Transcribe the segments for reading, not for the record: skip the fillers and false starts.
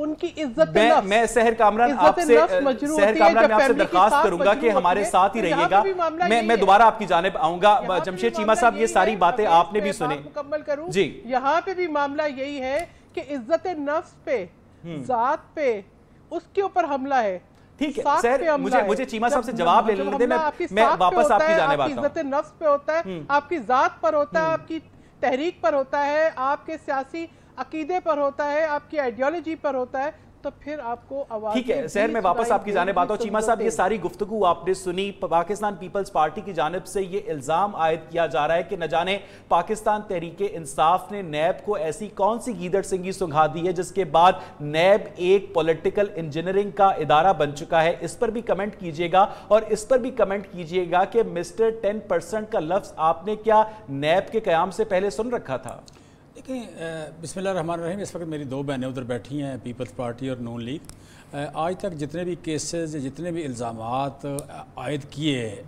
ان کی عزت نفس میں سحر کامران آپ سے درخواست کروں گا کہ ہمارے ساتھ ہی رہیے گا. میں دوبارہ آپ کی جانب آؤں گا. جمشید چیمہ صاحب یہ ساری باتیں آپ نے بھی سنیں. مکمل کروں. یہاں پہ بھی معاملہ یہی ہے کہ عزت نفس پہ، ذات پہ، اس کے اوپر حملہ ہے. ٹھیک ہے سر، مجھے چیمہ صاحب سے جواب لے لینے دیں، میں واپس آپ کی جانب آتا ہوں. عزت نفس پہ ہوتا ہے، آپ کی ذات پر ہوتا ہے، آپ کی تحریک پر ہوتا ہے، آپ کے سیاسی عقیدے پر ہوتا ہے، آپ کی آئیڈیالوجی پر ہوتا ہے، تو پھر آپ کو آواز. ٹھیک ہے سہر، میں واپس آپ کی جانب آتا ہوں. چیمہ صاحب یہ ساری گفتگو آپ نے سنی. پاکستان پیپلز پارٹی کی جانب سے یہ الزام عائد کیا جا رہا ہے کہ نہ جانے پاکستان تحریک انصاف نے نیب کو ایسی کون سی گیدڑ سنگی سنگھا دی ہے جس کے بعد نیب ایک پولیٹیکل انجینئرنگ کا ادارہ بن چکا ہے. اس پر بھی کمنٹ کیجئے گا، اور اس پر بھی کمنٹ کیجئے گا کہ مسٹر 10% کا لفظ آپ نے کیا نیب کے قیام سے پہلے سن رکھا تھا؟ دیکھیں، بسم اللہ الرحمن الرحیم. اس وقت میری دو بہنیں ادھر بیٹھی ہیں، پیپلز پارٹی اور نون لیگ. آج تک جتنے بھی کیسز، جتنے بھی الزامات عائد کیے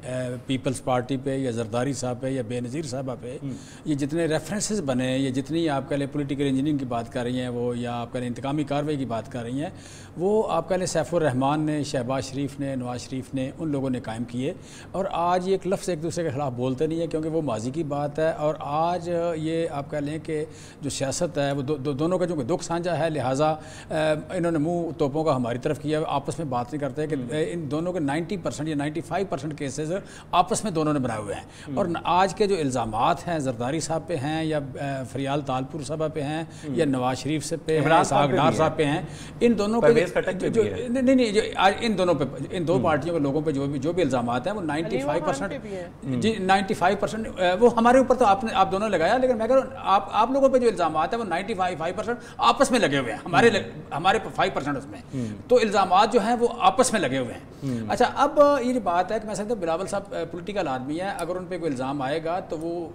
پیپلز پارٹی پہ یا زرداری صاحب پہ یا بے نظیر صاحبہ پہ، یہ جتنے ریفرنسز بنے، یہ جتنی آپ کہہ لیں پولیٹیکل انجینئرنگ کی بات کر رہی ہیں وہ، یا آپ کہہ لیں انتقامی کارروائی کی بات کر رہی ہیں، وہ آپ کہہ لیں سیف الرحمان نے، شہباز شریف نے، نواز شریف نے، ان لوگوں نے قائم کیے. اور آج یہ ایک لفظ ایک دوسرے کے خلاف بولتے نہیں ہیں کیونکہ وہ ماضی کی بات ہے. اور آج یہ آپ کہہ لیں کہ جو سیاست ہے وہ دونوں کا جو دکھ سانجھا ہے، لہٰذا انہوں نے منہ توپوں کا ہماری طرف کیا، آپس میں بات نہیں کرتے کہ ان دونوں کے 90% یا 95% کیسز آپس میں دونوں نے بنائے ہوئے ہیں. اور آج کے جو الزامات ہیں زرداری صاحب پہ ہیں، یا فریال تالپور صاحبہ پہ ہیں، یا نواز شریف سے پہ ہیں، اسحاق ڈار صاحب پہ ہیں، ان دونوں کے ان دونوں پہ، ان دو پارٹیوں کے لوگوں پہ جو بھی الزامات ہیں وہ 95% وہ ہمارے اوپر تو آپ دونوں لگایا، لیکن میں کہہ رہا ہوں آپ لوگوں پہ جو الزامات ہیں وہ 95% آپس میں لگے ہوئے ہیں، ہمارے 5% اس میں. تو الزامات جو ہیں وہ آپس میں لگے ہوئے ہیں. اچھا، اب یہ بات ہے کہ میں سمجھتا ہوں بلاول صاحب پولیٹیکل آدمی ہے، اگر ان پہ کوئی الزام آئے گا تو وہ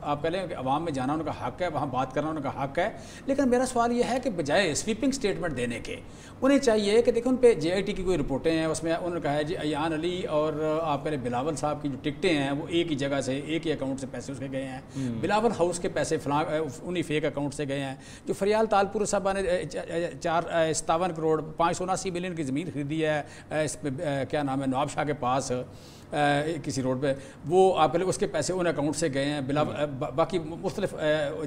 آپ کہہ لیں کہ عوام میں جانا ان کا حق ہے، وہاں بات کرنا ان کا حق ہے. لیکن میرا سوال یہ ہے کہ بجائے سویپنگ سٹیٹمنٹ دینے کے، انہیں چاہیے کہ دیکھیں ان پہ جے آئی ٹی کی کوئی رپورٹیں ہیں، اس میں انہوں نے کہا ہے جی ایان علی اور آپ کہہ لیں بلاول صاحب کی جو ٹکٹیں ہیں وہ ایک ہی جگہ سے، ایک ہی اکاؤنٹ سے پیسے اس کے گئے ہیں. بلاول ہاؤس کے پیسے فلاں انہی فیک اکاؤنٹ سے گئے ہیں. جو فریال تالپور صاحبہ نے 57 کروڑ 579 ملین کی زمین خریدی ہے اس پہ کیا نام ہے نواب شاہ کے پاس کسی روڈ پہ، وہ آپ اس کے پیسے ان اکاؤنٹ سے گئے ہیں. باقی مختلف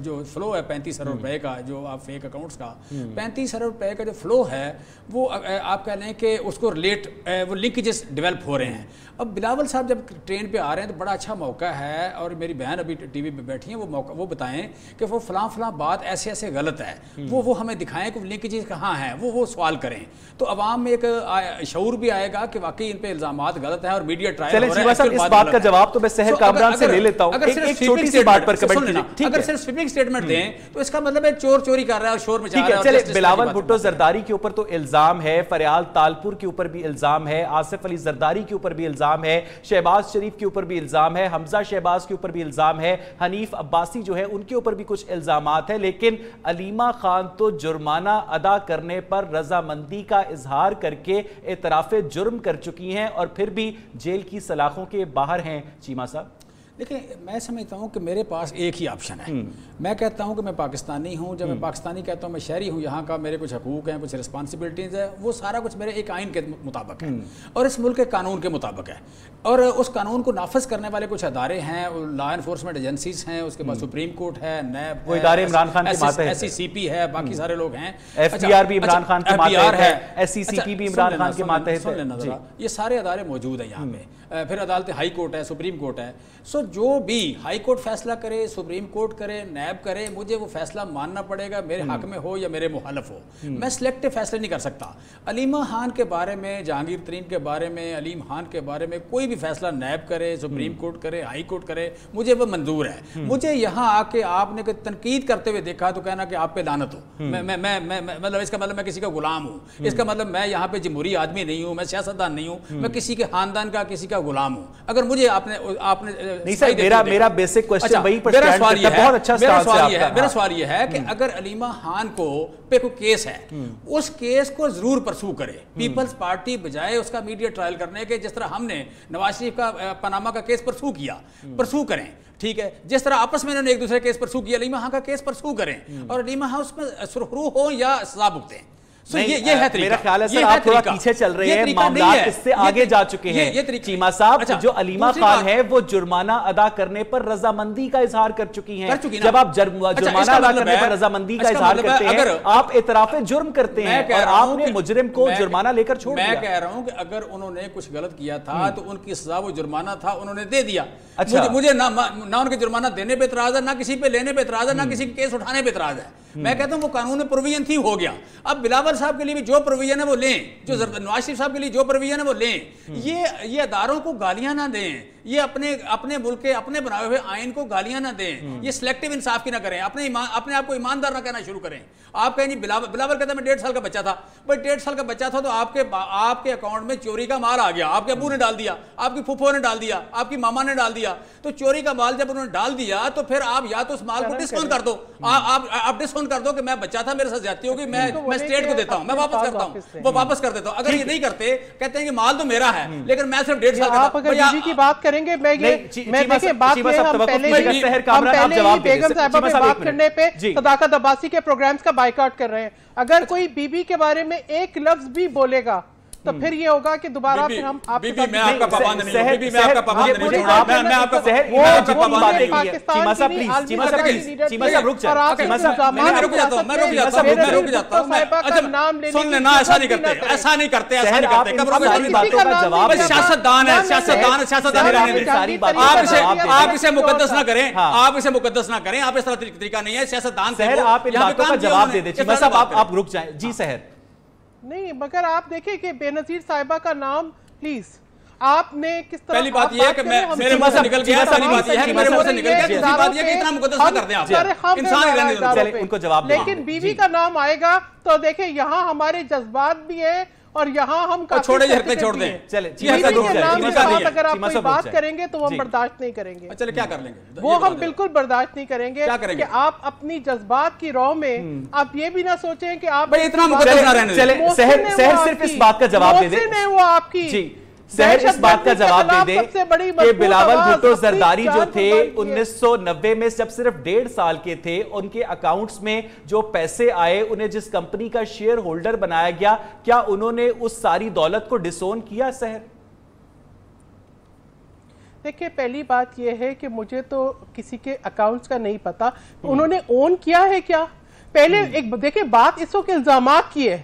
جو فلو ہے 35 ارب روپے کا، جو آپ فیک اکاؤنٹس کا 35 ارب روپے کا جو فلو ہے وہ آپ کہہ لیں کہ اس کو ریلیٹ وہ لنکیجز ڈیولپ ہو رہے ہیں. اب بلاول صاحب جب ٹرین پہ آ رہے ہیں تو بڑا اچھا موقع ہے، اور میری بہن ابھی ٹی وی پہ بیٹھی ہیں، وہ موقع وہ بتائیں کہ وہ فلاں بات ایسے ایسے غلط ہے، وہ ہمیں دکھائیں کہ لنکیجز کہاں ہیں، وہ سوال کریں. تو عوام میں ایک شعور بھی آئے گا کہ واقعی ان پہ الزامات غلط ہیں، اور میڈیا ٹرائل ہو رہا ہے. اس بات کا جواب تو میں سحر کامران سے لے لیتا ہوں. ایک چھوٹی سی بات پر کمنٹ کیجئے. اگر صرف سویپنگ سٹیٹمنٹ دیں تو اس کا مطلب ہے چوری کر رہا ہے اور شور مچا رہا ہے. چلے، بلاول بھٹو زرداری کے اوپر تو الزام ہے، فریال تالپور کے اوپر بھی الزام ہے، آصف علی زرداری کے اوپر بھی الزام ہے، شہباز شریف کے اوپر بھی الزام ہے، حمزہ شہباز کے اوپر بھی الزام ہے، حنیف عباسی جو ہے ان کے اوپر بھی کچھ الزامات ہیں. لیکن علیمہ خان تو جرمانہ ادا کرنے پر رضامندی کا اظہار کر کے اعتراف جرم کر چکی ہیں، اور پھر بھی جیل کی سلاخوں کے باہر ہیں. چیمہ صاحب دیکھیں، میں سمجھتا ہوں کہ میرے پاس ایک ہی آپشن ہے. میں کہتا ہوں کہ میں پاکستانی ہوں. جب میں پاکستانی کہتا ہوں میں شہری ہوں، یہاں کا میرے کچھ حقوق ہیں، کچھ رسپانسبلٹیز ہیں، وہ سارا کچھ میرے ایک آئین کے مطابق ہے اور اس ملک کے قانون کے مطابق ہے. اور اس قانون کو نافذ کرنے والے کچھ ادارے ہیں، لا انفورسمنٹ ایجنسیز ہیں، اس کے بعد سپریم کورٹ ہے، نیب، وہ ادارے عمران خان کے ماتحت، ایس سی سی پی ہے، باقی سارے لوگ ہیں، ایف بی آر بھی عمران خان کے ماتحت ہے، ایس سی سی پی بھی عمران خان کے ماتحت ہے. یہ سارے ادارے موجود ہیں یہاں پہ. پھر عدالت ہائی کورٹ ہے، سپریم کورٹ ہے. سو جو بھی ہائی کورٹ فیصلہ کرے، سپریم کورٹ کرے، نیب کرے، مجھے وہ فیصلہ ماننا پڑے گا، میرے حق میں ہو یا میرے مخالف ہو. میں سلیکٹو فیصلے نہیں کر سکتا. علیمہ خان کے بارے میں، جہانگیر ترین کے بارے میں، علیم خان کے بارے میں کوئی بھی فیصلہ نیب کرے، سپریم کورٹ کرے، ہائی کورٹ کرے، مجھے وہ منظور ہے. مجھے یہاں آ کے آپ نے تنقید کرتے ہوئے دیکھا تو کہنا کہ آپ پہ لعنت ہو. مطلب اس کا مطلب میں کسی کا غلام ہوں، اس کا مطلب میں یہاں پہ جمہوری آدمی نہیں ہوں، میں سیاستدان نہیں ہوں، میں کسی کے خاندان کا، کسی کا غلام ہوں. اگر مجھے آپ نے نہیں سر، میرا بیسک کوسچن وہی پر سٹینڈ کرتا ہے. بہت اچھا سٹانس ہے آپ کا. میرا سوال یہ ہے کہ اگر علیمہ خان کو پہ کوئی کیس ہے، اس کیس کو ضرور پرسو کرے. پیپلز پارٹی بجائے اس کا میڈیا ٹرائل کرنے کے، جس طرح ہم نے نواز شریف کا پاناما کا کیس پرسو کیا، پرسو کریں. ٹھیک ہے، جس طرح آپس میں انہوں نے ایک دوسرے کیس پرسو کیا، علیمہ خان کا کیس پرسو کریں، اور علیمہ خان اس میں سرخرو ہو یا سزا بھگتیں. یہ ہے طریقہ. میرا خیال ہے سر آپ تھوڑا پیچھے چل رہے ہیں, معاملات اس سے آگے جا چکے ہیں. چیمہ صاحب, جو علیمہ خان ہے وہ جرمانہ ادا کرنے پر رضامندی کا اظہار کر چکی ہیں. جب آپ جرمانہ ادا کرنے پر رضامندی کا اظہار کرتے ہیں, آپ اعتراف جرم کرتے ہیں اور آپ نے مجرم کو جرمانہ لے کر چھوڑ دیا. میں کہہ رہا ہوں کہ اگر انہوں نے کچھ غلط کیا تھا تو ان کی سزا وہ جرمانہ تھا, انہوں نے دے دیا. مجھے نہ ان کے جرمانہ دینے پہ اعتراض ہے, نہ کسی پہ لینے پہ اعتراض ہے, نہ کسی کیس اٹھانے پہ اعتراض ہے. میں کہتا ہوں وہ قانون میں پروویژن تھی, ہو گیا. اب بلاول صاحب کے لیے بھی جو پروویژن ہے وہ لیں, جو نواز شریف صاحب کے لیے جو پروویژن ہے وہ لیں. یہ اداروں کو گالیاں نہ دیں, یہ اپنے ملک کے اپنے بنائے ہوئے آئین کو گالیاں نہ دیں, یہ سلیکٹیو انصاف کی نہ کریں, اپنے آپ کو ایماندار نہ کہنا شروع کریں. آپ کہیں جی بلاول کہتا ہے میں 1.5 سال کا بچہ تھا. بھائی 1.5 سال کا بچہ تھا تو آپ کے اکاؤنٹ میں چوری کا مال آ گیا, آپ کے ابو نے ڈال دیا, آپ کی پھوپھو نے ڈال دیا, آپ کی ماما نے ڈال دیا. تو چوری کا مال جب انہوں نے ڈال دیا تو پھر آپ یا تو اس مال کو ڈسکاؤنٹ کر دو, آپ ڈسکاؤنٹ کر دو کہ میں بچہ تھا, میرے ساتھ زیادتی ہوگی, میں اسٹیٹ کو دیتا ہوں, میں واپس کرتا ہوں, وہ واپس کر دیتا ہوں. اگر یہ نہیں کرتے, کہتے ہیں کہ مال تو میرا ہے لیکن میں صرف 1.5 سال کا. آپ اگر بیوی کی بات کریں گے, میں دیکھیں بات میں ہم پہلے ہی بیگم صاحبہ پہ بات کرنے پہ صداقت عباسی کے پروگرامز کا بائیکاٹ کر رہے ہیں. اگر کوئی بی بی کے بارے میں ایک لفظ بھی بولے گا تو پھر یہ ہوگا کہ دوبارہ پھر ہم آپ کے ساتھ میں آپ کا پابند نہیں ہوں, میں آپ کا پابند نہیں ہوں, میں آپ کا چیمہ صاحب پلیز, چیمہ صاحب رک جائیں, میں رک جاتا ہوں. سن لینا, ایسا نہیں کرتے, ایسا نہیں کرتے. سیاستدان ہے, آپ اسے مقدس نہ کریں, آپ اسے مقدس نہ کریں, آپ اس طرح طریقہ نہیں ہے. سیاستدان سحر آپ ان باتوں کا جواب دے دیں. چیمہ صاحب آپ رک جائیں. جی سحر. نہیں, مگر آپ دیکھیں کہ بے نظیر صاحبہ کا نام پلیز آپ نے کس طرح, پہلی بات یہ ہے کہ میرے منہ سے نکل گیا, پہلی بات یہ ہے کہ میرے منہ سے نکل گیا, دوسری بات یہ ہے کہ اتنا مقدس نہ کر دیں آپ, انسان ہی رہنے دیں. چلیں ان کو جواب دیں. لیکن بیوی کا نام آئے گا تو دیکھیں یہاں ہمارے جذبات بھی ہیں اور یہاں ہم چھوڑے جھرتے چھوڑ دیں. چلیں اگر آپ کوئی بات کریں گے تو ہم برداشت نہیں کریں گے. چلیں کیا کر لیں گے, وہ ہم بالکل برداشت نہیں کریں گے کہ آپ اپنی جذبات کی رو میں آپ یہ بھی نہ سوچیں کہ آپ اتنا مقدس نہ رہنے دیں. چلیں سحر صرف اس بات کا جواب دے دیں. محسن ہے وہ آپ کی, سحر اس بات کا جواب دے دیں کہ بلاول بھٹو زرداری جو تھے 1990 میں جب صرف 1.5 سال کے تھے, ان کے اکاؤنٹس میں جو پیسے آئے, انہیں جس کمپنی کا شیئر ہولڈر بنایا گیا, کیا انہوں نے اس ساری دولت کو ڈسون کیا سحر؟ دیکھیں پہلی بات یہ ہے کہ مجھے تو کسی کے اکاؤنٹس کا نہیں پتا, انہوں نے اون کیا ہے کیا. پہلے ایک دیکھیں بات اس وقت الزامات کی ہے,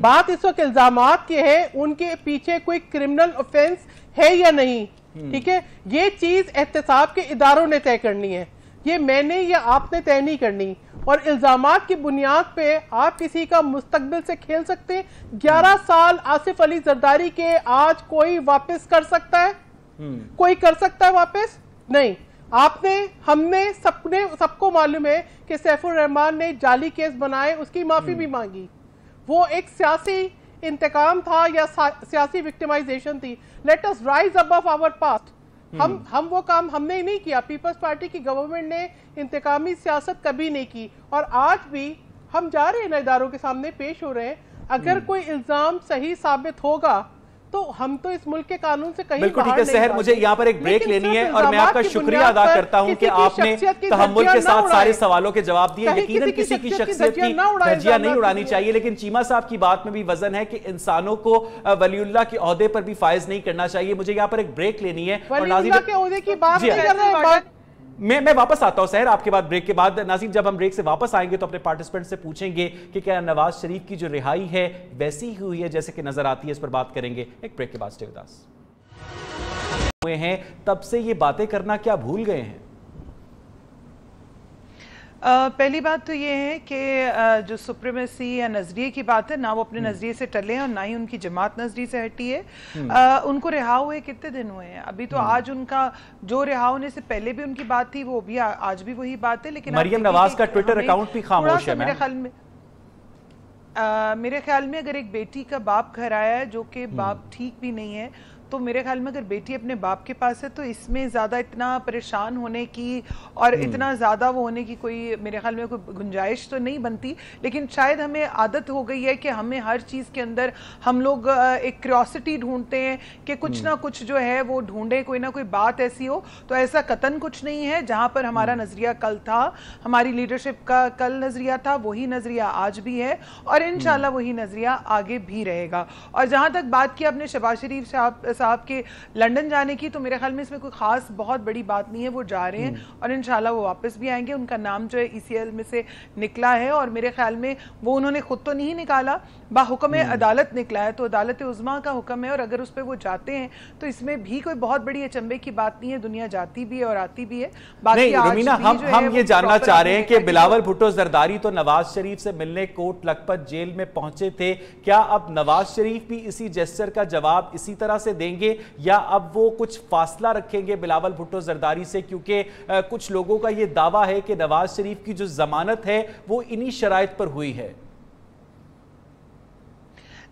بات اس وقت الزامات کی ہے, ان کے پیچھے کوئی کرمنل افینس ہے یا نہیں. ٹھیک ہے, یہ چیز احتساب کے اداروں نے طے کرنی ہے, یہ میں نے یا آپ نے طے نہیں کرنی. اور الزامات کی بنیاد پہ آپ کسی کا مستقبل سے کھیل سکتے ہیں. 11 سال آصف علی زرداری کے آج کوئی واپس کر سکتا ہے؟ کوئی کر سکتا ہے واپس؟ نہیں. آپ نے, ہم نے, سب کو معلوم ہے کہ سیف الرحمان نے جعلی کیس بنائے, اس کی معافی بھی مانگی. وہ ایک سیاسی انتقام تھا یا سیاسی وکٹمائزیشن تھی. Let us rise above our past. ہم وہ کام ہم نے نہیں کیا. پیپلز پارٹی کی گورنمنٹ نے انتقامی سیاست کبھی نہیں کی, اور آج بھی ہم جا رہے ہیں اداروں کے سامنے پیش ہو رہے ہیں. اگر کوئی الزام صحیح ثابت ہوگا تو ہم تو اس ملک کے قانون سے کہیں بالکل ٹھیک ہے. سحر مجھے یہاں پر ایک بریک لینی ہے اور میں آپ کا شکریہ ادا کرتا ہوں کہ آپ نے تحمل کے ساتھ سارے سوالوں کے جواب دیے. یقیناً کسی کی شخصیت کی دھجیاں نہیں اڑانی چاہیے, لیکن چیمہ صاحب کی بات میں بھی وزن ہے کہ انسانوں کو ولی اللہ کے عہدے پر بھی فائز نہیں کرنا چاہیے. مجھے یہاں پر ایک بریک لینی ہے. ولی اللہ کے عہدے کی بات نہیں کر رہے ہیں, میں واپس آتا ہوں سحر آپ کے بعد بریک کے بعد. ناظرین جب ہم بریک سے واپس آئیں گے تو اپنے پارٹیسپنٹ سے پوچھیں گے کہ کیا نواز شریف کی جو رہائی ہے ویسی ہی ہوئی ہے جیسے کہ نظر آتی ہے, اس پر بات کریں گے. ایک بریک کے بعد سٹے ود اس. ہوئے ہیں تب سے یہ باتیں کرنا کیا بھول گئے ہیں؟ پہلی بات تو یہ ہے کہ جو سپریمیسی یا نظریے کی بات ہے, نہ وہ اپنے نظریے سے ٹلے اور نہ ہی ان کی جماعت نظری سے ہٹی ہے. ان کو رہا ہوئے کتنے دن ہوئے ہیں ابھی؟ تو آج ان کا جو رہا ہونے سے پہلے بھی ان کی بات تھی, وہ بھی آج بھی وہی بات ہے. لیکن مریم نواز کا ٹویٹر اکاؤنٹ بھی خاموش ہے. میرے خیال میں اگر ایک بیٹی کا باپ گھر آیا ہے جو کہ باپ ٹھیک بھی نہیں ہے, تو میرے خیال میں اگر بیٹی اپنے باپ کے پاس ہے تو اس میں زیادہ اتنا پریشان ہونے کی اور اتنا زیادہ وہ ہونے کی کوئی میرے خیال میں کوئی گنجائش تو نہیں بنتی. لیکن شاید ہمیں عادت ہو گئی ہے کہ ہمیں ہر چیز کے اندر ہم لوگ ایک کیوریوسٹی ڈھونڈتے ہیں کہ کچھ نہ کچھ جو ہے وہ ڈھونڈے, کوئی نہ کوئی بات ایسی ہو. تو ایسا قطعاً کچھ نہیں ہے. جہاں پر ہمارا نظریہ کل تھا, ہماری لیڈرشپ کا کل نظریہ تھا, وہی نظریہ آج بھی ہے اور انشاءاللہ وہی نظریہ آگے بھی رہے گا. اور جہاں تک بات کی آپ نے شہباز شریف صاحب کے لنڈن جانے کی, تو میرے خیال میں اس میں کوئی خاص بہت بڑی بات نہیں ہے. وہ جا رہے ہیں اور انشاءاللہ وہ واپس بھی آئیں گے. ان کا نام جو ہے ECL میں سے نکلا ہے اور میرے خیال میں وہ انہوں نے خود تو نہیں نکالا, باحکم عدالت نکلا ہے. تو عدالت عظمیٰ کا حکم ہے اور اگر اس پہ وہ جاتے ہیں تو اس میں بھی کوئی بہت بڑی اچنبے کی بات نہیں ہے. دنیا جاتی بھی ہے اور آتی بھی ہے. نہیں رومینہ, ہم یہ جاننا چاہ رہے ہیں کہ بلاول بھٹو زرداری تو نواز شریف سے ملنے کوٹ لکھپت جیل میں پہنچے تھے, کیا اب نواز شریف بھی اسی جیسچر کا جواب اسی طرح سے دیں گے یا اب وہ کچھ فاصلہ رکھیں گے بلاول بھٹو زرداری سے؟ کیونکہ کچھ لوگوں کا یہ دعویٰ ہے کہ نواز شریف کی جو ضمانت ہے وہ انہی شرائط پر ہوئی ہے.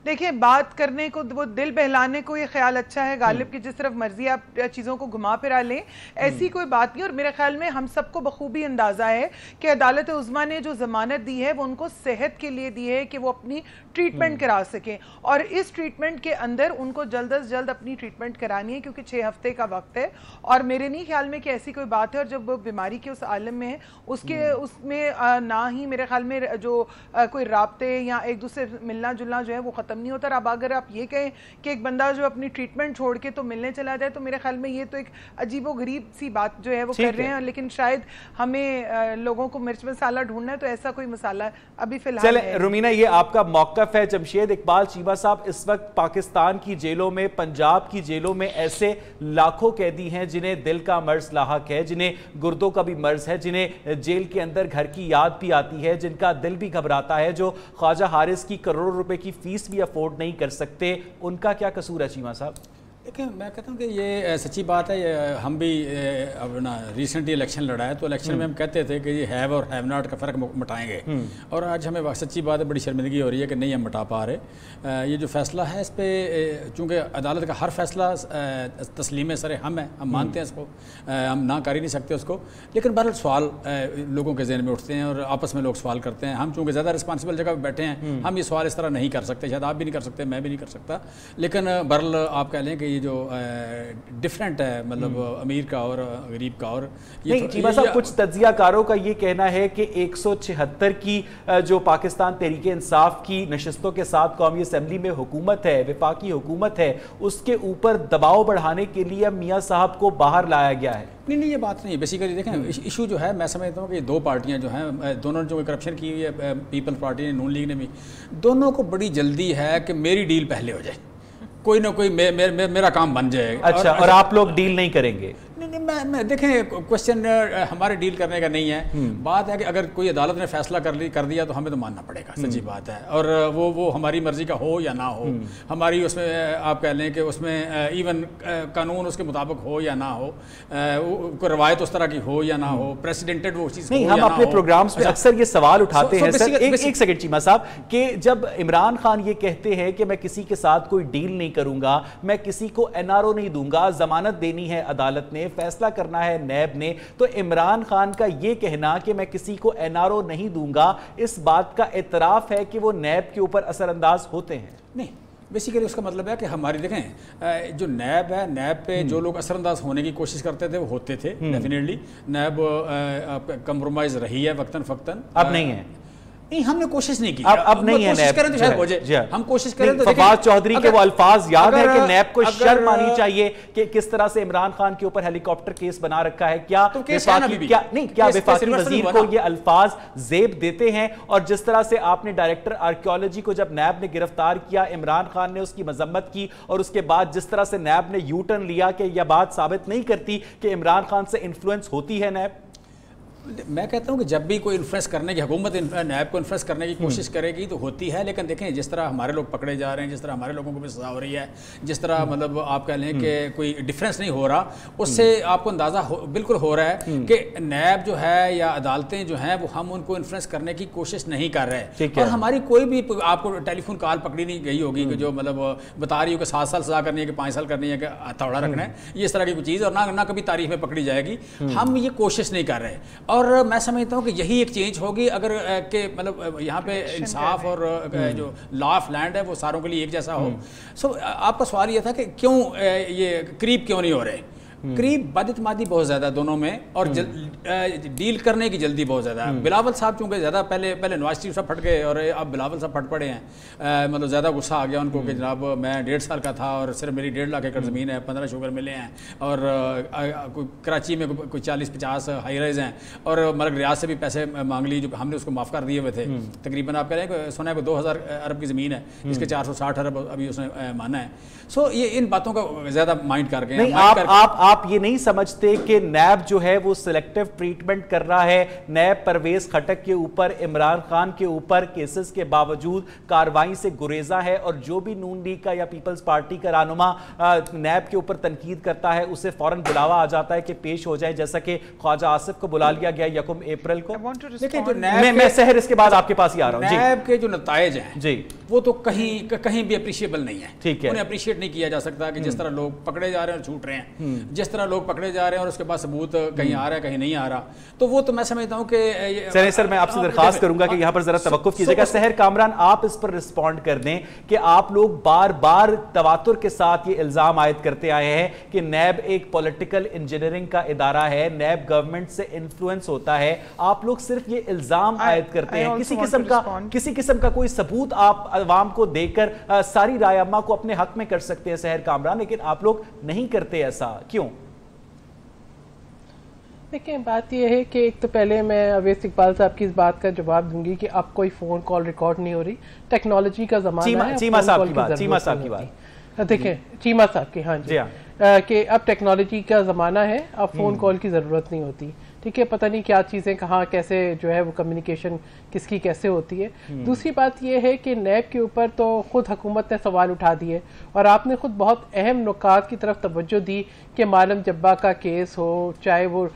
دیکھیں, بات کرنے کو, وہ دل بہلانے کو یہ خیال اچھا ہے غالب, کی جس طرف مرضی آپ چیزوں کو گھما پھرا لیں, ایسی کوئی بات نہیں. اور میرے خیال میں ہم سب کو بخوبی اندازہ ہے کہ عدالت عظمیٰ نے جو ضمانت دی ہے وہ ان کو صحت کے لیے دی ہے کہ وہ اپنی ٹریٹمنٹ کرا سکیں, اور اس ٹریٹمنٹ کے اندر ان کو جلد از جلد اپنی ٹریٹمنٹ کرانی ہے کیونکہ 6 ہفتے کا وقت ہے. اور میرے نہیں خیال میں کہ ایسی کوئی بات ہے, اور جب وہ بیماری کے اس عالم میں ہے اس میں نہ ہی میرے خیال میں جو کوئی رابطے یا ایک دوسرے ملنا جلنا جو ہے وہ ختم نہیں ہوتا. اب اگر آپ یہ کہیں کہ ایک بندہ جو اپنی ٹریٹمنٹ چھوڑ کے تو ملنے چلا جائے, تو میرے خیال میں یہ تو ایک عجیب و غریب سی بات جو ہے وہ کر رہے ہیں. لیکن شاید ہمیں لوگوں کو مرچ مسالہ ڈھونڈنا ہے, تو ایسا کوئی مسالہ ابھی فی الحال چلیں رومینہ, یہ آپ کا موقف ہے. جمشید اقبال چیمہ صاحب, اس وقت پاکستان کی جیلوں میں, پنجاب کی جیلوں میں ایسے لاکھوں قیدی ہیں جنہیں دل کا مرض لاحق ہے, جنہیں گردوں کا بھی مرض ہے, جنہیں جیل کے اندر گھر کی یاد بھی آتی ہے, جن کا دل بھی گھبراتا ہے, جو خواجہ حارث کی کروڑوں روپے کی فیس بھی افورڈ نہیں کر سکتے. ان کا کیا قصور ہے چیمہ صاحب؟ دیکھیں, میں کہتا ہوں کہ یہ سچی بات ہے. یہ ہم بھی اپنا ریسنٹلی الیکشن لڑا ہے, تو الیکشن میں ہم کہتے تھے کہ یہ ہیو اور ہیو ناٹ کا فرق مٹائیں گے, اور آج ہمیں سچی بات ہے بڑی شرمندگی ہو رہی ہے کہ نہیں ہم مٹا پا رہے. یہ جو فیصلہ ہے اس پہ, چونکہ عدالت کا ہر فیصلہ تسلیم سر ہم ہے, ہم مانتے ہیں اس کو, ہم نہ کر ہی نہیں سکتے اس کو. لیکن بہرحال سوال لوگوں کے ذہن میں اٹھتے ہیں اور آپس میں لوگ سوال کرتے ہیں. ہم چونکہ زیادہ رسپانسبل جگہ پہ بیٹھے ہیں, ہم یہ سوال اس طرح نہیں کر سکتے, شاید آپ بھی نہیں کر سکتے, میں بھی نہیں کر سکتا. لیکن بہرحال آپ کہہ لیں کہ یہ جو ڈیفرنٹ ہے, مطلب امیر کا اور غریب کا, اور نہیں چیمہ صاحب, کچھ تجزیہ کاروں کا یہ کہنا ہے کہ 176 کی جو پاکستان تحریک انصاف کی نشستوں کے ساتھ قومی اسمبلی میں حکومت ہے, وفاقی حکومت ہے, اس کے اوپر دباؤ بڑھانے کے لیے میاں صاحب کو باہر لایا گیا ہے. نہیں, یہ بات نہیں ہے. بیسیکلی دیکھیں, ایشو جو ہے, میں سمجھتا ہوں کہ دو پارٹیاں جو ہیں, دونوں جو کرپشن کی ہوئی ہے, پیپلز پارٹی نے, نون لیگ نے بھی, دونوں کو بڑی جلدی ہے کہ میری ڈیل پہلے ہو جائے, کوئی نہ کوئی میرا کام بن جائے. اچھا, اور آپ لوگ ڈیل نہیں کریں گے؟ میں دیکھیں, کوشچن ہمارے ڈیل کرنے کا نہیں ہے. بات ہے کہ اگر کوئی عدالت نے فیصلہ کر دیا تو ہمیں تو ماننا پڑے گا, سچی بات ہے. اور وہ ہماری مرضی کا ہو یا نہ ہو, ہماری اس میں آپ کہہ لیں کہ اس میں ایون قانون اس کے مطابق ہو یا نہ ہو, کوئی روایت اس طرح کی ہو یا نہ ہو, پریسیڈنٹڈ وہ چیز نہیں. ہم اپنے پروگرامز میں اکثر یہ سوال اٹھاتے ہیں سر, ایک سیکنڈ چیمہ صاحب, کہ جب عمران خان یہ کہتے ہیں کہ میں کسی کے ساتھ کوئی ڈیل نہیں کروں گا, میں کسی کو NRO نہیں دوں گا, ضمانت دینی ہے عدالت نے, فیصلہ کرنا ہے نیب نے, تو عمران خان کا یہ کہنا کہ میں کسی کو NRO نہیں دوں گا, اس بات کا اعتراف ہے کہ وہ نیب کے اوپر اثر انداز ہوتے ہیں؟ نہیں, بیسیکلی اس کا مطلب ہے کہ ہماری دیکھیں جو نیب ہے, نیب پہ جو لوگ اثر انداز ہونے کی کوشش کرتے تھے وہ ہوتے تھے. ڈیفینیٹلی نیب کمپرومائز رہی ہے وقتاً فوقتاً, اب نہیں ہے. نہیں, ہم نے کوشش نہیں کی, اب نہیں ہے. کوشش کریں تو شاید ہو جائے, ہم کوشش کریں تو. فواد چودھری کے وہ الفاظ یاد ہے کہ نیب کو شرم آنی چاہیے کہ کس طرح سے عمران خان کے اوپر ہیلی کاپٹر کیس بنا رکھا ہے. کیا وفاقی وزیر کو یہ الفاظ زیب دیتے ہیں؟ اور جس طرح سے آپ نے ڈائریکٹر آرکیولوجی کو جب نیب نے گرفتار کیا, عمران خان نے اس کی مذمت کی, اور اس کے بعد جس طرح سے نیب نے یو ٹرن لیا, کہ یہ بات ثابت نہیں کرتی کہ عمران خان سے انفلوئنس ہوتی ہے نیب؟ میں کہتا ہوں کہ جب بھی کوئی انفلوئنس کرنے کی حکومت نیب کو انفلوئنس کرنے کی کوشش کرے گی تو ہوتی ہے، لیکن دیکھیں جس طرح ہمارے لوگ پکڑے جا رہے ہیں، جس طرح ہمارے لوگوں کو بھی سزا ہو رہی ہے، جس طرح مطلب آپ کہہ لیں کہ کوئی ڈفرینس نہیں ہو رہا، اس سے آپ کو اندازہ بالکل ہو رہا ہے کہ نیب جو ہے یا عدالتیں جو ہیں وہ ہم ان کو انفلوئنس کرنے کی کوشش نہیں کر رہے، اور ہماری کوئی بھی آپ کو ٹیلی فون کال پکڑی نہیں گئی ہوگی کہ جو مطلب بتا رہی ہو کہ 7 سال سزا کرنی ہے کہ 5 سال کرنی ہے کہ ہتھوڑا رکھنا ہے، یہ اس طرح کی کوئی چیز، اور نہ کبھی تاریخ میں پکڑی جائے گی. ہم یہ کوشش نہیں کر رہے، اور میں سمجھتا ہوں کہ یہی ایک چینج ہوگی اگر کہ مطلب یہاں پہ انصاف اور جو لا آف لینڈ ہے وہ ساروں کے لیے ایک جیسا ہو. سو آپ کا سوال یہ تھا کہ کیوں یہ قریب کیوں نہیں ہو رہے؟ قریب بد اعتمادی بہت زیادہ دونوں میں، اور ڈیل کرنے کی جلدی بہت زیادہ ہے. بلاول صاحب چونکہ زیادہ پہلے نواز شریف صاحب پھٹ گئے اور اب بلاول صاحب پھٹ پڑے ہیں، مطلب زیادہ غصہ آ گیا ان کو کہ جناب میں 1.5 سال کا تھا اور صرف میری 1.5 لاکھ ایکڑ زمین ہے، 15 شوگر ملے ہیں، اور کراچی میں کوئی 40-50 ہائی رائز ہیں، اور ملک ریاض سے بھی پیسے مانگ لی جو ہم نے اس کو معاف کر دیے ہوئے تھے. تقریباً آپ کہہ رہے ہیں کہ سنا ہے کہ 2000 ارب کی زمین ہے جس کے 460 ارب ابھی اس نے مانا ہے. سو یہ ان باتوں کا زیادہ مائنڈ کر کے آپ یہ نہیں سمجھتے کہ نیب جو ہے وہ سلیکٹیو ٹریٹمنٹ کر رہا ہے؟ نیب پرویز خٹک کے اوپر، عمران خان کے اوپر کیسز کے باوجود کارروائی سے گریزاں ہے، اور جو بھی نون لیگ کا یا پیپلز پارٹی کا رہنما نیب کے اوپر تنقید کرتا ہے اسے فوراً بلاوا آ جاتا ہے کہ پیش ہو جائے، جیسا کہ خواجہ آصف کو بلا لیا گیا 1 اپریل کو. میں سحر اس کے بعد آپ کے پاس ہی آ رہا ہوں. نیب کے جو نتائج ہیں جی وہ تو کہیں بھی اپریشیبل نہیں ہے. ٹھیک ہے، انہیں اپریشیٹ نہیں کیا جا سکتا کہ جس طرح لوگ پکڑے جا رہے ہیں اور چھوٹ رہے ہیں، جس طرح لوگ پکڑے جا رہے ہیں اور اس کے بعد ثبوت کہیں آ رہا ہے کہیں نہیں آ رہا. تو وہ تو میں سمجھتا ہوں کہ سر میں آپ سے درخواست کروں گا کہ یہاں پر ذرا توقف کیجئے گا. سحر کامران آپ اس پر رسپونڈ کر دیں کہ آپ لوگ بار بار تواتر کے ساتھ یہ الزام عائد کرتے آئے ہیں کہ نیب ایک پولیٹیکل انجینئرنگ کا ادارہ ہے، نیب گورنمنٹ سے انفلوئنس ہوتا ہے. آپ لوگ صرف یہ الزام عائد کرتے ہیں، کسی قسم کا کوئی ثبوت آپ عوام کو دے کر ساری رائے عامہ کو اپنے حق میں کر سکتے ہیں سحر کامران، لیکن آپ لوگ نہیں کرتے ایسا کیوں؟ دیکھیں بات یہ ہے کہ ایک تو پہلے میں اویس اقبال صاحب کی اس بات کا جواب دوں گی کہ اب کوئی فون کال ریکارڈ نہیں ہو رہی، ٹیکنالوجی کا زمانہ ہے. چیمہ صاحب کی بات دیکھیں چیمہ صاحب کی، ہاں جی، کہ اب ٹیکنالوجی کا زمانہ ہے، اب فون کال کی ضرورت نہیں ہوتی. ٹھیک ہے، پتہ نہیں کیا چیزیں کہاں کیسے جو ہے وہ کمیونیکیشن کس کی کیسے ہوتی ہے. دوسری بات یہ ہے کہ نیب کے اوپر تو خود حکومت نے سوال اٹھا دیے، اور آپ نے خود بہت اہم نکات کی طرف توجہ دی کہ معلم جبا کا کیس ہو، چاہے وہ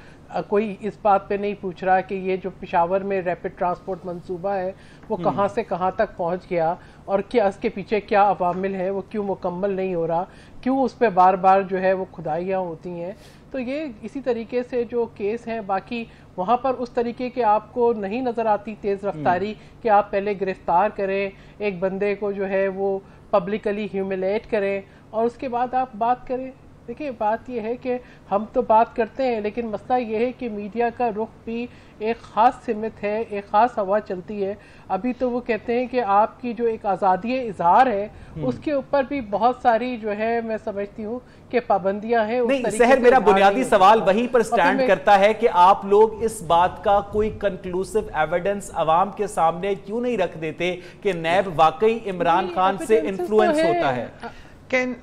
کوئی اس بات پہ نہیں پوچھ رہا کہ یہ جو پشاور میں ریپڈ ٹرانسپورٹ منصوبہ ہے وہ کہاں سے کہاں تک پہنچ گیا، اور کیا اس کے پیچھے کیا عوامل ہیں، وہ کیوں مکمل نہیں ہو رہا، کیوں اس پہ بار بار جو ہے وہ کھدائیاں ہوتی ہیں. تو یہ اسی طریقے سے جو کیس ہیں باقی وہاں پر اس طریقے کے آپ کو نہیں نظر آتی تیز رفتاری کہ آپ پہلے گرفتار کریں ایک بندے کو، جو ہے وہ پبلکلی ہیوملیٹ کریں اور اس کے بعد آپ بات کریں. دیکھیں بات یہ ہے کہ ہم تو بات کرتے ہیں، لیکن مسئلہ یہ ہے کہ میڈیا کا رخ بھی ایک خاص سمت ہے، ایک خاص ہوا چلتی ہے. ابھی تو وہ کہتے ہیں کہ آپ کی جو ایک آزادی اظہار ہے اس کے اوپر بھی بہت ساری جو ہے میں سمجھتی ہوں کہ پابندیاں ہیں. نہیں سحر، میرا بنیادی سوال وہیں پر سٹینڈ کرتا ہے کہ آپ لوگ اس بات کا کوئی کنکلوسیو ایویڈنس عوام کے سامنے کیوں نہیں رکھ دیتے کہ نیب واقعی عمران خان سے انفلوئنس ہوتا ہے؟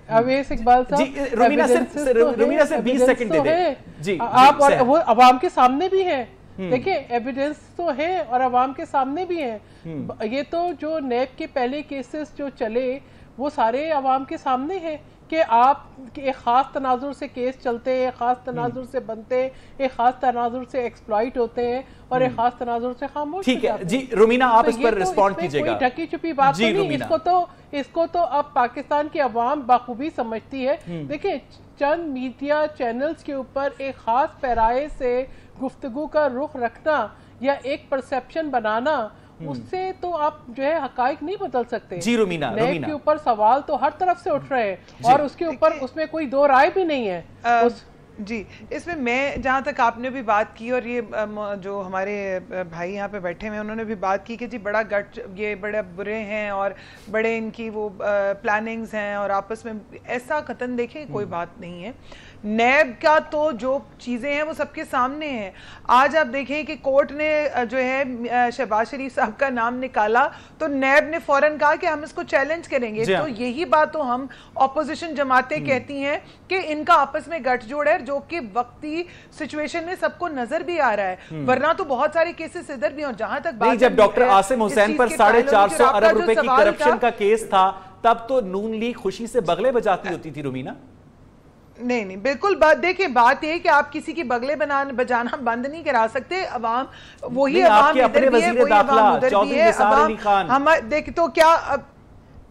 اویس اقبال صاحب رومینہ سے 20 سیکنڈ دے دیں جی، آپ وہ عوام کے سامنے بھی ہیں. دیکھیں ایویڈنس تو ہے اور عوام کے سامنے بھی ہیں. یہ تو جو نیب کے پہلے کیسز جو چلے وہ سارے عوام کے سامنے ہیں کہ آپ ایک خاص تناظر سے کیس چلتے ہیں، ایک خاص تناظر سے بنتے ہیں، ایک خاص تناظر سے ایکسپلائٹ ہوتے ہیں اور ایک خاص تناظر سے خاموش. ٹھیک ہے جی رومینہ، آپ اس پر رسپونڈ کیجئے گا. کوئی ڈھکی چھپی بات نہیں، اس کو تو اب پاکستان کی عوام بخوبی سمجھتی ہے. دیکھیں چند میڈیا چینلز کے اوپر ایک خاص پیرائے سے گفتگو کا رخ رکھنا یا ایک پرسیپشن بنانا، اس سے تو آپ جو ہے حقائق نہیں بدل سکتے. جی رومینہ نیب کے اوپر سوال تو ہر طرف سے اٹھ رہے ہیں اور اس کے اوپر اس میں کوئی دو رائے بھی نہیں ہے. جی اس میں جہاں تک آپ نے بھی بات کی اور یہ جو ہمارے بھائی یہاں پہ بیٹھے ہوئے انہوں نے بھی بات کی کہ جی بڑا گٹ یہ بڑے برے ہیں اور بڑے ان کی وہ پلاننگز ہیں اور آپس میں ایسا قطن دیکھیں کوئی بات نہیں ہے. نیب کا تو جو چیزیں ہیں وہ سب کے سامنے ہیں. آج آپ دیکھیں کہ کورٹ نے جو ہے شہباز شریف صاحب کا نام نکالا تو نیب نے فوراً کہا کہ ہم اس کو چیلنج کریں گے. تو یہی بات تو ہم اپوزیشن جماعتیں کہتی ہیں کہ ان کا آپس میں گٹھ جوڑ ہے جو کہ وقتی سچویشن میں سب کو نظر بھی آ رہا ہے, ورنہ تو بہت سارے کیسز ادھر بھی. اور جہاں تک بات جب ڈاکٹر عاصم حسین پر 450 ارب روپے کی کرپشن کا کیس تھا تب تو نون لیگ خوشی سے بغلے بجاتی ہوتی تھی رومینا. نہیں بالکل. دیکھیں بات یہ کہ آپ کسی کی بگلے بجانا بند نہیں کرا سکتے. عوام وہی عوام ادھر بھی ہے, وہی عوام ادھر بھی ہے. عوام دیکھ تو کیا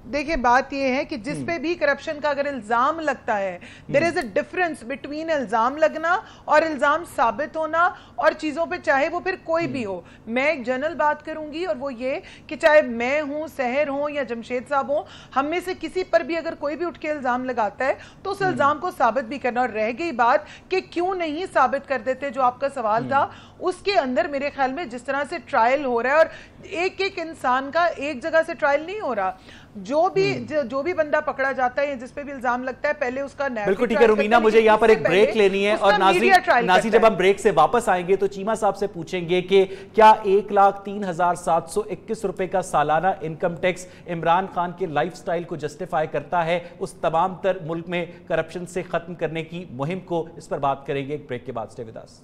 دیکھیں بات یہ ہے کہ جس پہ بھی کرپشن کا اگر الزام لگتا ہے there is a difference between الزام لگنا اور الزام ثابت ہونا اور چیزوں پہ چاہے وہ پھر کوئی بھی ہو. میں ایک جنرل بات کروں گی اور وہ یہ کہ چاہے میں ہوں, سحر ہوں یا جمشید صاحب ہوں, ہم میں سے کسی پر بھی اگر کوئی بھی اٹھ کے الزام لگاتا ہے تو اس الزام کو ثابت بھی کرنا. اور رہ گئی بات کہ کیوں نہیں ثابت کر دیتے, جو آپ کا سوال تھا, اس کے اندر میرے خیال میں جس طرح سے ٹرائل ہو رہا ہے, اور ایک ایک انسان کا ایک جگہ سے ٹرائل نہیں ہو رہا, جو بھی بندہ پکڑا جاتا ہے جس پہ بھی الزام لگتا ہے پہلے اس کا بالکل ٹھیک ہے. رومینا مجھے یہاں پر ایک بریک لینی ہے اور ناظرین جب ہم بریک سے واپس آئیں گے تو چیمہ صاحب سے پوچھیں گے کہ کیا 1,03,721 روپے کا سالانہ انکم ٹیکس عمران خان کے لائف سٹائل کو جسٹیفائی کرتا ہے اس تمام تر ملک میں کرپشن سے ختم کرنے کی مہم کو. اس پر بات کریں گے ایک بریک کے بعد. Stay with us.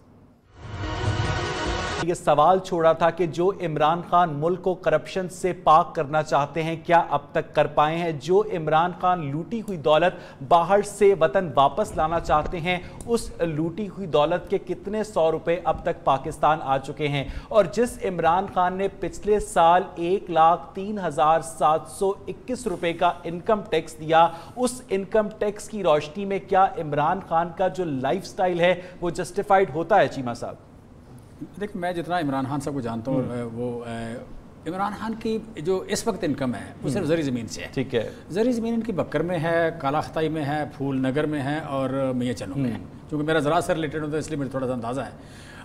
یہ سوال چھوڑا تھا کہ جو عمران خان ملک کو کرپشن سے پاک کرنا چاہتے ہیں کیا اب تک کر پائے ہیں؟ جو عمران خان لوٹی ہوئی دولت باہر سے وطن واپس لانا چاہتے ہیں اس لوٹی ہوئی دولت کے کتنے 100 روپے اب تک پاکستان آ چکے ہیں؟ اور جس عمران خان نے پچھلے سال 1,03,721 روپے کا انکم ٹیکس دیا, اس انکم ٹیکس کی روشنی میں کیا عمران خان کا جو لائف سٹائل ہے وہ جسٹیفائیڈ ہوتا ہے؟ چیمہ صاحب دیکھ, میں جتنا عمران خان صاحب کو جانتا ہوں وہ عمران خان کی جو اس وقت انکم ہے وہ صرف زرعی زمین سے ہے. ٹھیک ہے. زرعی زمین ان کی بکر میں ہے, کالا خطائی میں ہے, پھول نگر میں ہے اور میاں چنوں میں ہے. چونکہ میرا زراعت سے ریلیٹڈ ہوتا ہے اس لیے مجھے تھوڑا سا اندازہ ہے.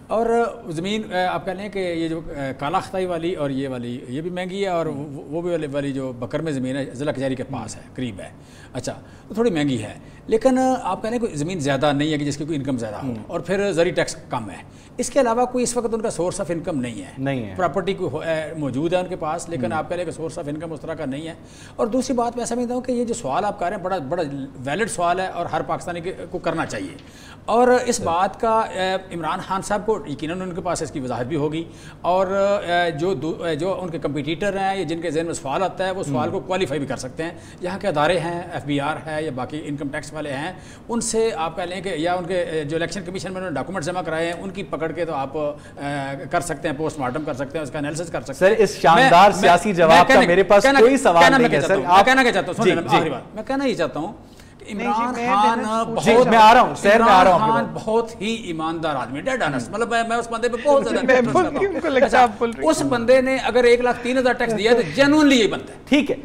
اور زمین آپ کہہ لیں کہ یہ جو کالا خطائی والی اور یہ والی یہ بھی مہنگی ہے, اور وہ بھی والی جو بکر میں زمین ہے ضلع کچہری کے پاس ہے, قریب ہے, اچھا تو تھوڑی مہنگی ہے. لیکن آپ کہہ لیں کوئی زمین زیادہ نہیں ہے کہ جس کی کوئی انکم زیادہ ہو, اور پھر زرعی ٹیکس کم ہے. اس کے علاوہ کوئی اس وقت ان کا سورس آف انکم نہیں ہے. پراپرٹی کو موجود ہے ان کے پاس, لیکن آپ کہہ لیں کہ سورس آف انکم اس طرح کا نہیں ہے. اور دوسری بات میں سمجھتا ہوں کہ یہ جو سوال آپ کر رہے ہیں بڑا ویلڈ سوال ہے اور ہر پاکستانی کو کرنا چاہیے. اور اس بات کا عمران خان صاحب کو یقیناً ان کے پاس اس کی وضاحت بھی ہوگی, اور جو ان کے کمپیٹیٹر ہیں یا جن کے ذہن میں سوال آتا ہے وہ سوال کو کوالیفائی بھی کر سکتے ہیں. یہاں کے ادارے ہیں, FBR ہے یا باقی انکم ٹیکس والے ہیں, ان سے آپ کہہ لیں کہ یا ان کے جو الیکشن کمیشن میں انہوں نے ڈاکومنٹ جمع کرائے ہیں ان کی پکڑ کے تو آپ کر سکتے ہیں, پوسٹ مارٹم کر سکتے ہیں, اس کا انالیسس کر سکتے ہیں. سر اس شاندار سیاسی جواب کا میرے پاس کوئی سوال نہیں ہے سر. میں کہنا کیا چاہتا ہوں, آخری بات میں کہنا یہ چاہتا ہوں عمران خان بہت ہی ایماندار آدمی, ڈیڈ آنسٹ, مطلب میں اس بندے پہ بہت زیادہ اس بندے نے اگر 1,03,000 ٹیکس دیا تو جنوینلی یہی بنتا ہے. ٹھیک ہے.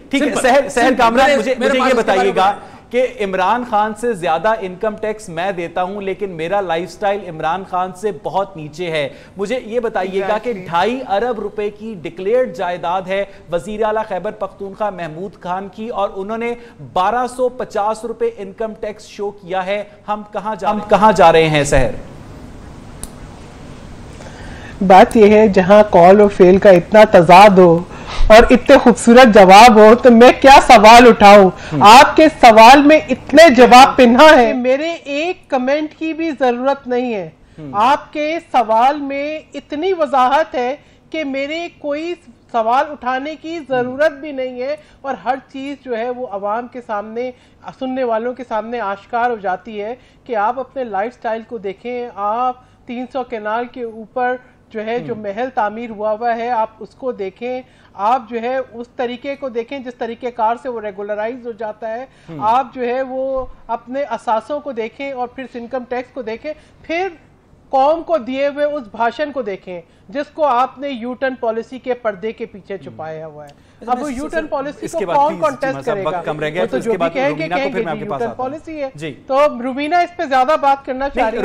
سہل کامران مجھے یہ بتائیے گا کہ عمران خان سے زیادہ انکم ٹیکس میں دیتا ہوں لیکن میرا لائف سٹائل عمران خان سے بہت نیچے ہے. مجھے یہ بتائیے گا کہ 2.5 ارب روپے کی ڈکلیئرڈ جائیداد ہے وزیر اعلیٰ خیبر پختونخوا محمود خان کی, اور انہوں نے 1,250 روپے انکم ٹیکس شو کیا ہے. ہم کہاں جا رہے ہیں سحر؟ بات یہ ہے جہاں کال اور فیل کا اتنا تضاد ہو اور اتنے خوبصورت جواب ہو تو میں کیا سوال اٹھاؤں. آپ کے سوال میں اتنے جواب پنہا ہے, میرے ایک کمنٹ کی بھی ضرورت نہیں ہے. آپ کے سوال میں اتنی وضاحت ہے کہ میرے کوئی سوال اٹھانے کی ضرورت بھی نہیں ہے, اور ہر چیز جو ہے وہ عوام کے سامنے, سننے والوں کے سامنے آشکار ہو جاتی ہے. کہ آپ اپنے لائف سٹائل کو دیکھیں, آپ 300 کنال کے اوپر جو ہے جو محل تعمیر ہوا ہے آپ اس کو دیکھیں, آپ جو ہے اس طریقے کو دیکھیں جس طریقے کار سے وہ ریگولرائز ہو جاتا ہے, آپ جو ہے وہ اپنے اثاثوں کو دیکھیں اور پھر انکم ٹیکس کو دیکھیں, پھر قوم کو دیے ہوئے اس بھاشن کو دیکھیں جس کو آپ نے یو ٹرن پالیسی کے پردے کے پیچھے چھپایا ہوا ہے. اب وہ یو ٹرن پالیسی کو کون کانٹیسٹ کرے گا؟ وہ تو جو بھی کہیں گے یو ٹرن پالیسی ہے. تو رومینا اس پہ زیادہ بات کرنا چاہ رہی ہے.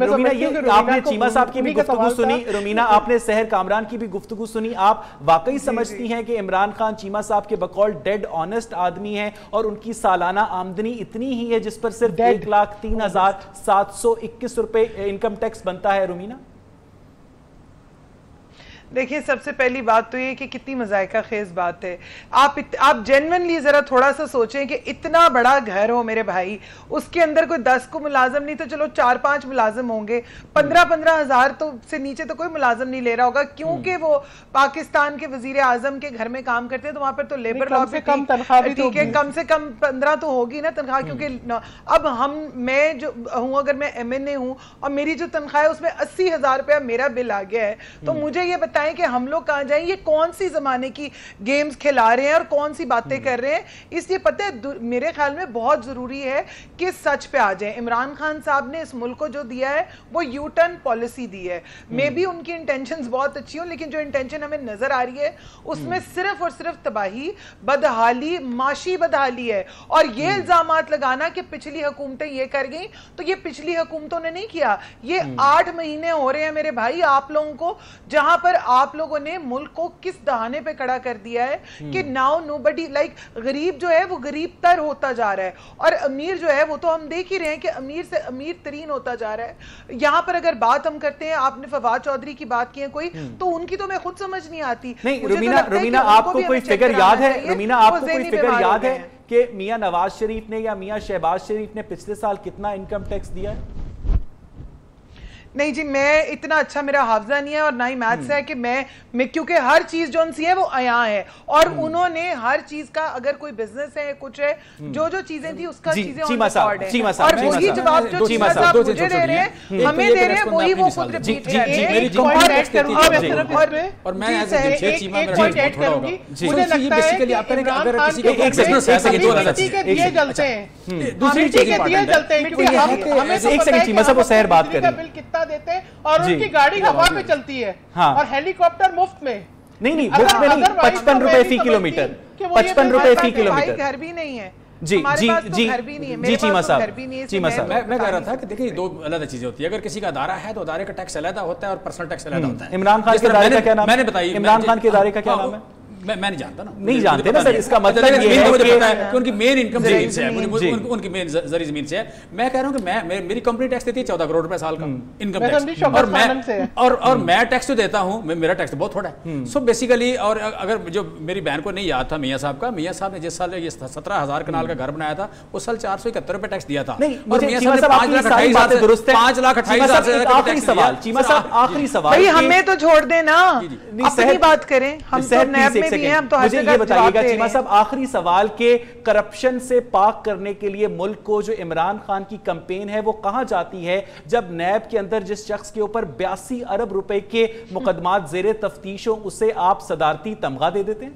رومینا یہ آپ نے چیمہ صاحب کی بھی گفتگو سنی, رومینا آپ نے سحر کامران کی بھی گفتگو سنی, آپ واقعی سمجھتی ہیں کہ عمران خان چیمہ صاحب کے بقول ڈیڈ آنیسٹ آدمی ہیں اور ان کی سالانہ آمدنی اتنی ہی ہے جس پر صرف 1,03,721 روپے انکم ٹیکس بنتا ہے؟ رومینا دیکھیں, سب سے پہلی بات تو یہ کہ کتنی مذائقہ خیز بات ہے. آپ جینوینلی ذرا تھوڑا سا سوچیں کہ اتنا بڑا گھر ہو میرے بھائی, اس کے اندر کوئی 10 کو ملازم نہیں تو چلو 4-5 ملازم ہوں گے, 15-15 ہزار تو سے نیچے تو کوئی ملازم نہیں لے رہا ہوگا, کیونکہ وہ پاکستان کے وزیر اعظم کے گھر میں کام کرتے ہیں تو وہاں پر تو لیبر لا سے کم تنخواہ بھی ٹھیک ہے, کم سے کم 15 تو ہوگی نا تنخواہ, کیونکہ اب میں جو ہوں, اگر میں MNA ہوں اور میری جو تنخواہ ہے اس میں 80,000 روپیہ میرا بل آ گیا ہے, تو مجھے یہ کہ ہم لوگ کہاں جائیں, یہ کون سی زمانے کی گیمز کھلا رہے ہیں اور کون سی باتیں کر رہے ہیں. اس لیے پتہ ہے میرے خیال میں بہت ضروری ہے کہ سچ پہ آ جائیں. عمران خان صاحب نے اس ملک کو جو دیا ہے وہ یو ٹرن پالیسی دی ہے. مے بی ان کی انٹینشنز بہت اچھی ہوں, لیکن جو انٹینشن ہمیں نظر آ رہی ہے اس میں صرف اور صرف تباہی, بدحالی, معاشی بدحالی ہے. اور یہ الزامات لگانا کہ پچھلی حکومتیں یہ کر گئیں, تو یہ پچھلی حکومتوں نے نہیں کیا, یہ 8 مہینے ہو رہے ہیں میرے بھائی آپ لوگوں کو, جہاں پر آپ لوگوں نے ملک کو کس دہانے پہ کھڑا کر دیا ہے کہ ناؤ نو بڈی لائک, غریب جو ہے وہ غریب تر ہوتا جا رہا ہے, اور امیر جو ہے وہ تو ہم دیکھ ہی رہے ہیں کہ امیر سے امیر ترین ہوتا جا رہا ہے. یہاں پر اگر بات ہم کرتے ہیں, آپ نے فواد چودھری کی بات کی ہے کوئی, تو ان کی تو میں خود سمجھ نہیں آتی. رومینا آپ کو کوئی فگر یاد ہے, رومینا آپ کو کوئی فگر یاد ہے کہ میاں نواز شریف نے یا میاں شہباز شریف نے پچھلے سال کتنا انکم ٹیکس دیا ہے؟ نہیں جی, میں اتنا اچھا میرا حافظہ نہیں ہے اور نہ ہی میتھس ہے کہ میں کیونکہ ہر چیز جو ان سی ہے وہ عیاں ہے, اور انہوں نے ہر چیز کا, اگر کوئی بزنس ہے کچھ ہے, جو چیزیں تھی اس کا چیزیں چیمہ صاحب, اور وہی جواب جو چیمہ صاحب مجھے دے رہے ہیں ہمیں دے رہے ہیں وہی وہ خود ریپیٹ کر رہے ہیں. ایک پوائنٹ ایڈ کروں گی, اور میں ایک پوائنٹ ایڈ کروں گی, مجھے لگتا ہے کہ عمران خان کے دیے جلتے ہیں, دوسری چیزیں دیے جلتے ہیں, کیونکہ ہمیں تو پتہ ہے کہ ہم بل کتنا دیتے ہیں اور ان کی گاڑی ہوا پہ چلتی ہے, اور ہیلی کاپٹر مفت میں. نہیں مفت میں نہیں, 55 روپے فی کلومیٹر, 55 روپے فی کلومیٹر. گھر بھی نہیں ہے, جی چیمہ صاحب, میں کہہ رہا تھا کہ دیکھیں دو علیحدہ چیزیں ہوتی ہیں. اگر کسی کا ادارہ ہے تو ادارے کا ٹیکس علیحدہ ہوتا ہے اور پرسنل ٹیکس علیحدہ ہوتا ہے. عمران خان کے ادارے کا کیا نام ہے؟ میں نے بتائی, عمران خان کے ادارے کا کیا نام ہے؟ میں نہیں جانتا نا, نہیں جانتے نا سر, اس کا مطلب یہ ہے کہ ان کی مین انکم زمین سے ہے, ان کی مین زرعی زمین سے ہے. میں کہہ رہا ہوں کہ میری کمپنی ٹیکس دیتی ہے 14 کروڑ روپے سال کا انکم ٹیکس, اور میں ٹیکس جو دیتا ہوں, میرا ٹیکس بہت تھوڑا ہے. سو بیسیکلی, اور اگر جو میری بہن کو نہیں یاد تھا میاں صاحب کا, میاں صاحب نے جس سال یہ 17,000 کنال کا گھر بنایا تھا اس سال 471 روپے ٹیکس دیا تھا, اور میاں صاحب نے 5,28,000 چیمہ صاحب آخری سوال, بھائی ہمیں تو چھوڑ دیں نا, اپنی بات کریں, ہم تو نیب میں بھی ہیں, ہم تو مجھے یہ بتائیے گا چیمہ صاحب آخری سوال کہ کرپشن سے پاک کرنے کے لیے ملک کو جو عمران خان کی کمپین ہے وہ کہاں جاتی ہے جب نیب کے اندر جس شخص کے اوپر 82 ارب روپے کے مقدمات زیر تفتیش ہوں اسے آپ صدارتی تمغہ دے دیتے ہیں؟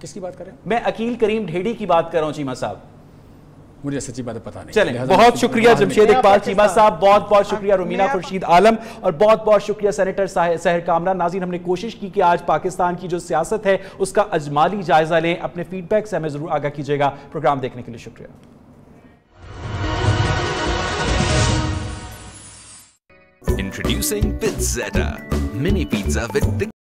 کس کی بات کر رہے ہیں؟ میں عقیل کریم ڈھیڑی کی بات کر رہا ہوں چیمہ صاحب. مجھے سچی بات پتہ نہیں. چلیں, بہت شکریہ جمشید اقبال چیمہ صاحب, بہت بہت شکریہ رومینا خورشید عالم, اور بہت بہت شکریہ سینیٹر سحر کامران. ناظرین, ہم نے کوشش کی کہ آج پاکستان کی جو سیاست ہے اس کا اجمالی جائزہ لیں. اپنے فیڈ بیک سے ہمیں ضرور آگاہ کیجیے گا. پروگرام دیکھنے کے لیے شکریہ. Introducing Pizzetta, mini pizza with